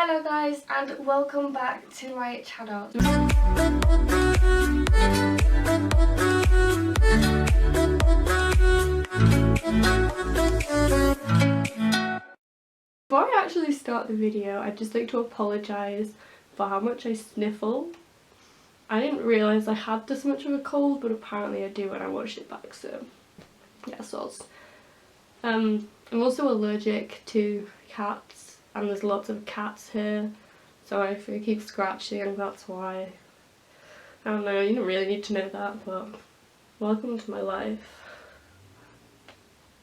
Hello guys and welcome back to my channel. Before I actually start the video, I'd just like to apologise for how much I sniffle. I didn't realise I had this much of a cold, but apparently I do when I watched it back, so yeah, soz. I'm also allergic to cats, and there's lots of cats here, so if I keep scratching, that's why. I don't know, you don't really need to know that, but welcome to my life.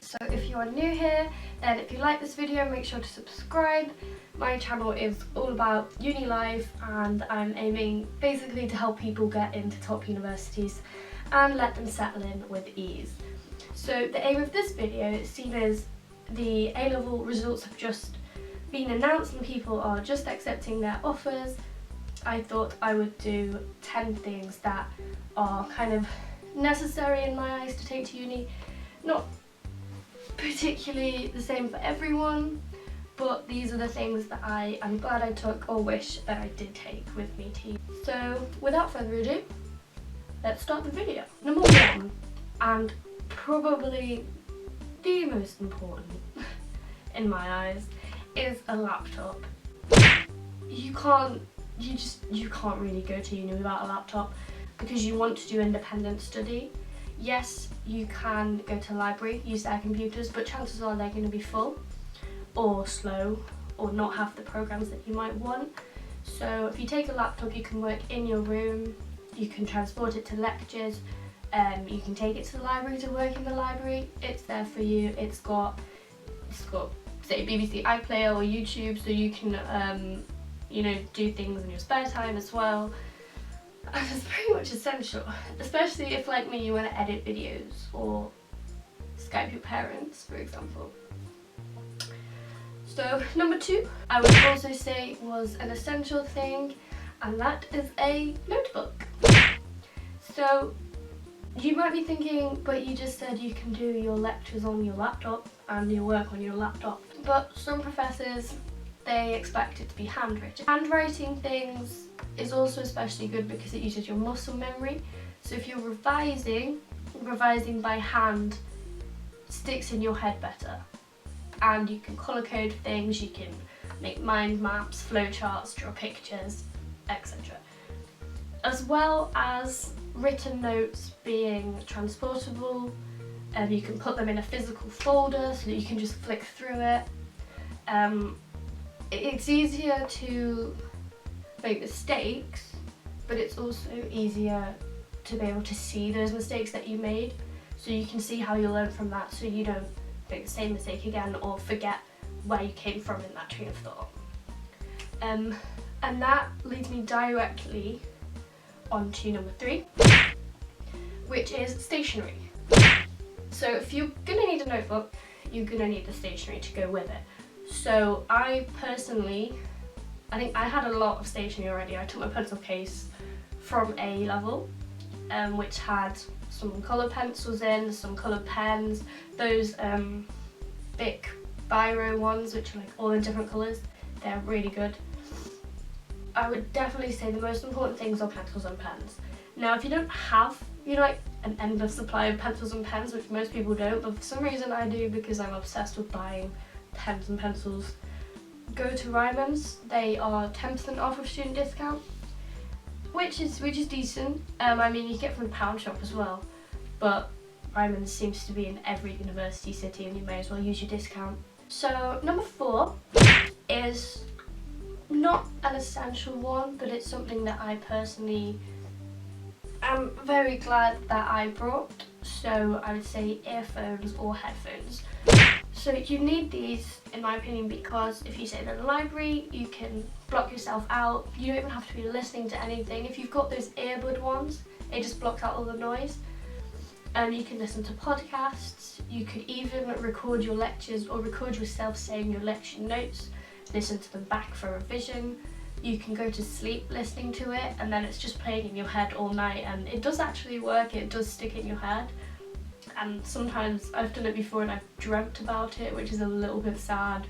So if you are new here, then if you like this video, make sure to subscribe. My channel is all about uni life, and I'm aiming basically to help people get into top universities and let them settle in with ease. So the aim of this video, seeing as the A-level results have just been announced and people are just accepting their offers, I thought I would do 10 things that are kind of necessary in my eyes to take to uni. Not particularly the same for everyone, but these are the things that I am glad I took or wish that I did take with me to uni. So without further ado, let's start the video. Number one, and probably the most important in my eyes, is a laptop. You can't really go to uni without a laptop because you want to do independent study. Yes, you can go to a library, use their computers, but chances are they're going to be full or slow or not have the programs that you might want. So if you take a laptop, you can work in your room, you can transport it to lectures, you can take it to the library to work in the library. It's there for you. It's got say BBC iPlayer or YouTube, so you can you know, do things in your spare time as well. And it's pretty much essential, especially if, like me, you want to edit videos or Skype your parents, for example. So number two, I would also say was an essential thing, and that is a notebook. So you might be thinking, but you just said you can do your lectures on your laptop and your work on your laptop. But some professors, they expect it to be handwritten. Handwriting things is also especially good because it uses your muscle memory. So if you're revising by hand sticks in your head better. And you can colour code things, you can make mind maps, flowcharts, draw pictures, etc. As well as written notes being transportable, you can put them in a physical folder so that you can just flick through it. It's easier to make mistakes, but it's also easier to be able to see those mistakes that you made, so you can see how you learn from that, so you don't make the same mistake again or forget where you came from in that train of thought. And that leads me directly on to number three, which is stationery. So if you're gonna need a notebook, you're gonna need the stationery to go with it. So I personally, I think I had a lot of stationery already. I took my pencil case from A level, which had some colour pencils in, some coloured pens, those big biro ones which are like all in different colours. They're really good. I would definitely say the most important things are pencils and pens. Now if you don't have, you know, like an endless supply of pencils and pens, which most people don't, but for some reason I do because I'm obsessed with buying pens and pencils, go to Ryman's. They are 10% off of student discount, which is decent. I mean, you get from the pound shop as well, but Ryman's seems to be in every university city and you may as well use your discount. So number four is not an essential one, but it's something that I personally am very glad that I brought. So I would say earphones or headphones. So you need these, in my opinion, because if you sit in a library, you can block yourself out. You don't even have to be listening to anything. If you've got those earbud ones, it just blocks out all the noise. And you can listen to podcasts. You could even record your lectures or record yourself saying your lecture notes, listen to them back for revision. You can go to sleep listening to it, and then it's just playing in your head all night, and it does actually work. It does stick in your head. And sometimes I've done it before and I've dreamt about it, which is a little bit sad.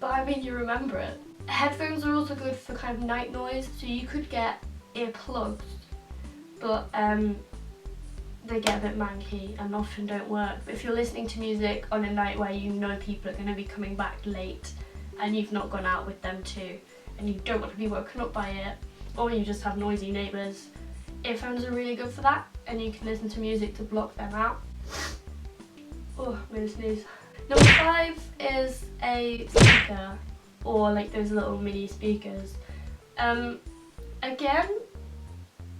But I mean, you remember it. Headphones are also good for kind of night noise, so you could get earplugs, but they get a bit manky and often don't work. But if you're listening to music on a night where you know people are going to be coming back late and you've not gone out with them too, and you don't want to be woken up by it, or you just have noisy neighbours, earphones are really good for that, and you can listen to music to block them out. Oh, I'm gonna sneeze. Number 5 is a speaker, or like those little mini speakers. Again,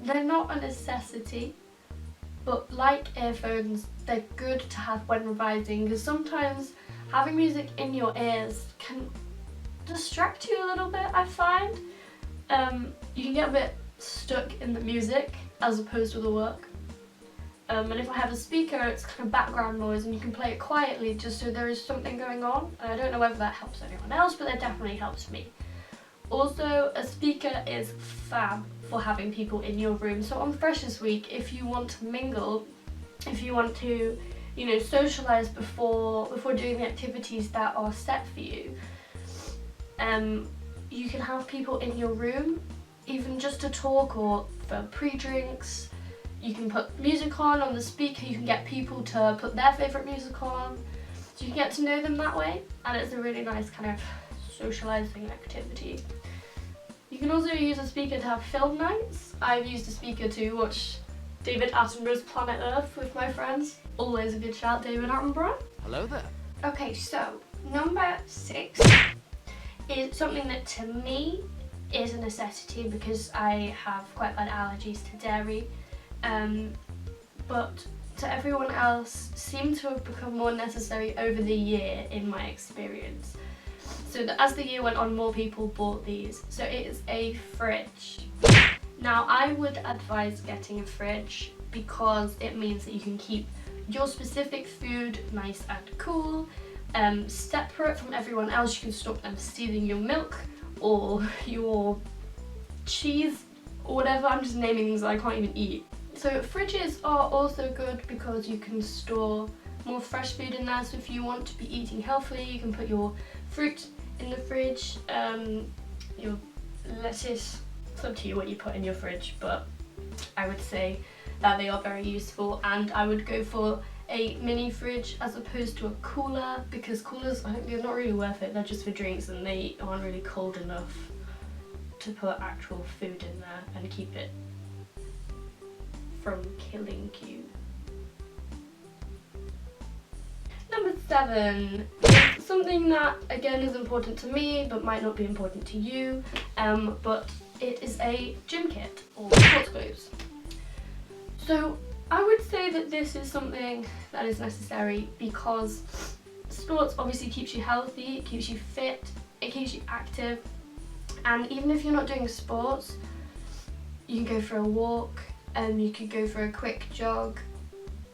they're not a necessity, but like earphones, they're good to have when revising, because sometimes having music in your ears can distract you a little bit, I find. You can get a bit stuck in the music as opposed to the work. And if I have a speaker, it's kind of background noise and you can play it quietly just so there is something going on. And I don't know whether that helps anyone else, but that definitely helps me. Also, a speaker is fab for having people in your room. So on Freshers Week, if you want to mingle, if you want to, you know, socialise before doing the activities that are set for you, you can have people in your room, even just to talk or for pre-drinks. You can put music on the speaker, you can get people to put their favourite music on, so you can get to know them that way, and it's a really nice kind of socialising activity. You can also use a speaker to have film nights. I've used a speaker to watch David Attenborough's Planet Earth with my friends. Always a good shout, David Attenborough. Hello there. Okay, so number 6 is something that to me is a necessity because I have quite bad allergies to dairy. But to everyone else seem to have become more necessary over the year in my experience. So that as the year went on, more people bought these. So it is a fridge. Now I would advise getting a fridge because it means that you can keep your specific food nice and cool, separate from everyone else. You can stop them stealing your milk or your cheese or whatever. I'm just naming things that I can't even eat. So fridges are also good because you can store more fresh food in there. So if you want to be eating healthily, you can put your fruit in the fridge, your lettuce. It's up to you what you put in your fridge, but I would say that they are very useful, and I would go for a mini fridge as opposed to a cooler, because coolers, I think they're not really worth it. They're just for drinks and they aren't really cold enough to put actual food in there and keep it from killing you. Number 7 is something that again is important to me but might not be important to you, but it is a gym kit or sports clothes. So I would say that this is something that is necessary because sports obviously keeps you healthy, it keeps you fit, it keeps you active, and even if you're not doing sports, you can go for a walk, and you could go for a quick jog.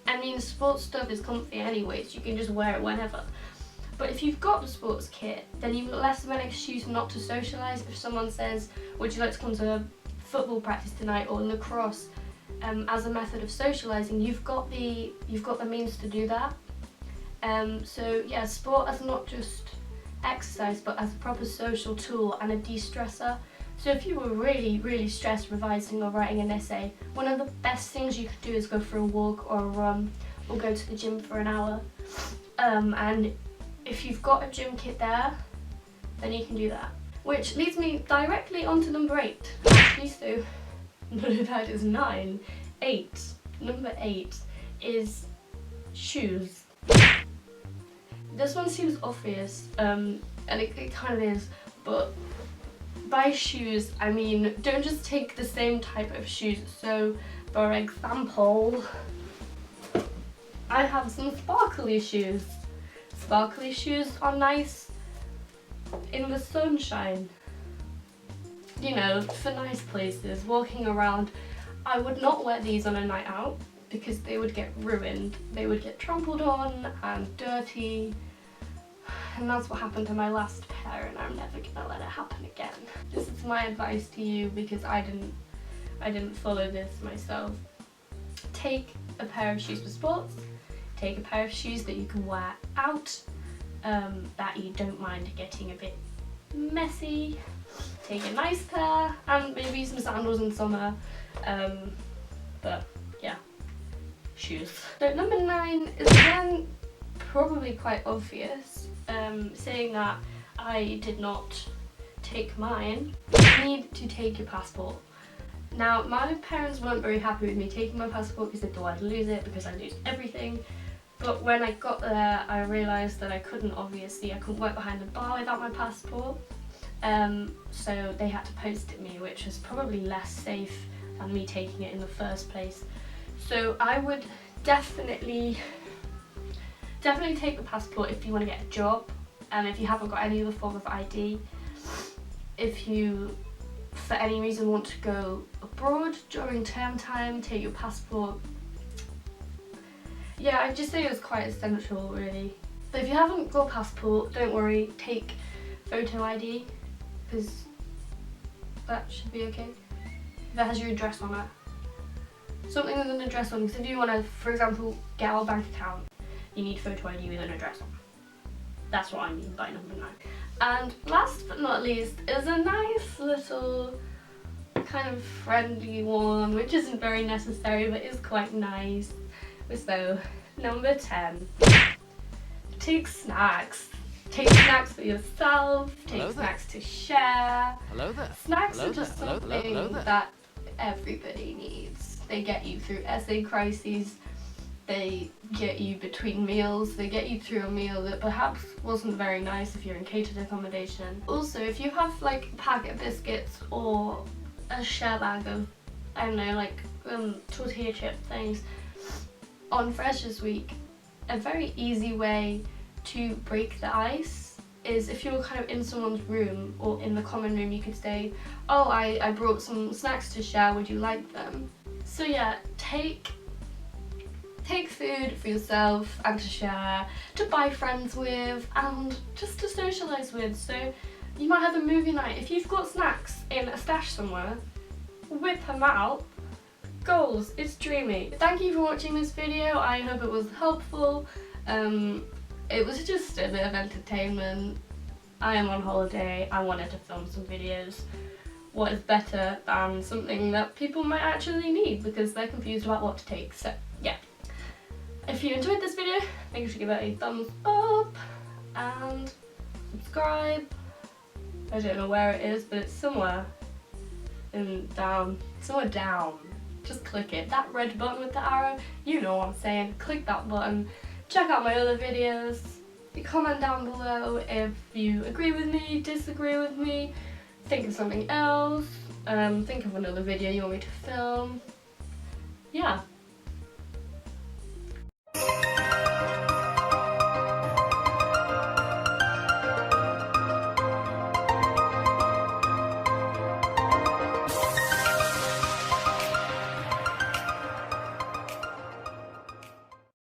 I mean, sports stuff is comfy anyway, so you can just wear it whenever. But if you've got the sports kit, then you've got less of an excuse not to socialise. If someone says, would you like to come to football practice tonight or lacrosse, as a method of socialising, you've got the means to do that. So yeah, sport as not just exercise, but as a proper social tool and a de-stressor. So if you were really, really stressed revising or writing an essay, one of the best things you could do is go for a walk or a run or go to the gym for an hour. And if you've got a gym kit there, then you can do that. Which leads me directly onto number 8. Actually, so no, that is 9. 8. Number 8 is shoes. This one seems obvious, and it kind of is, but by shoes, I mean, don't just take the same type of shoes. So, for example, I have some sparkly shoes. Sparkly shoes are nice in the sunshine. You know, for nice places, walking around. I would not wear these on a night out because they would get ruined. They would get trampled on and dirty. And that's what happened to my last pair, and I'm never gonna let it happen again. This is my advice to you because I didn't follow this myself. Take a pair of shoes for sports. Take a pair of shoes that you can wear out, that you don't mind getting a bit messy. take a nice pair and maybe some sandals in summer. But yeah, shoes. So number 9 is again probably quite obvious, saying that I did not take mine. You need to take your passport. Now, my parents weren't very happy with me taking my passport because they thought I'd lose it because I lose everything. But when I got there, I realised that I couldn't work behind the bar without my passport. So they had to post it me, which was probably less safe than me taking it in the first place. So I would definitely take the passport if you want to get a job, and if you haven't got any other form of ID. If you, for any reason, want to go abroad during term time, take your passport. Yeah, I'd just say it's quite essential, really. But if you haven't got a passport, don't worry, take photo ID, because that should be okay. That has your address on it. Something with an address on, because if you want to, for example, get our bank account, you need photo ID with an address on. That's what I mean by number 9. And last but not least is a nice little kind of friendly one, which isn't very necessary but is quite nice. So, number 10. Take snacks. Take snacks for yourself, take snacks to share. Hello there. Snacks are just something that everybody needs. They get you through essay crises, they get you between meals, they get you through a meal that perhaps wasn't very nice if you're in catered accommodation. Also, if you have like a packet of biscuits or a share bag of, I don't know, like tortilla chip things on Freshers Week, a very easy way to break the ice is if you're kind of in someone's room or in the common room, you could say, oh, I brought some snacks to share, would you like them? So yeah, take food for yourself and to share, to buy friends with, and just to socialise with. So you might have a movie night. If you've got snacks in a stash somewhere, whip them out. Goals, it's dreamy. Thank you for watching this video. I hope it was helpful. It was just a bit of entertainment. I am on holiday. I wanted to film some videos. What is better than something that people might actually need because they're confused about what to take. So yeah. If you enjoyed this video, make sure to give it a thumbs up and subscribe. I don't know where it is, but it's somewhere down. Just click it. That red button with the arrow, you know what I'm saying. Click that button. Check out my other videos. Comment down below if you agree with me, disagree with me, think of something else, think of another video you want me to film.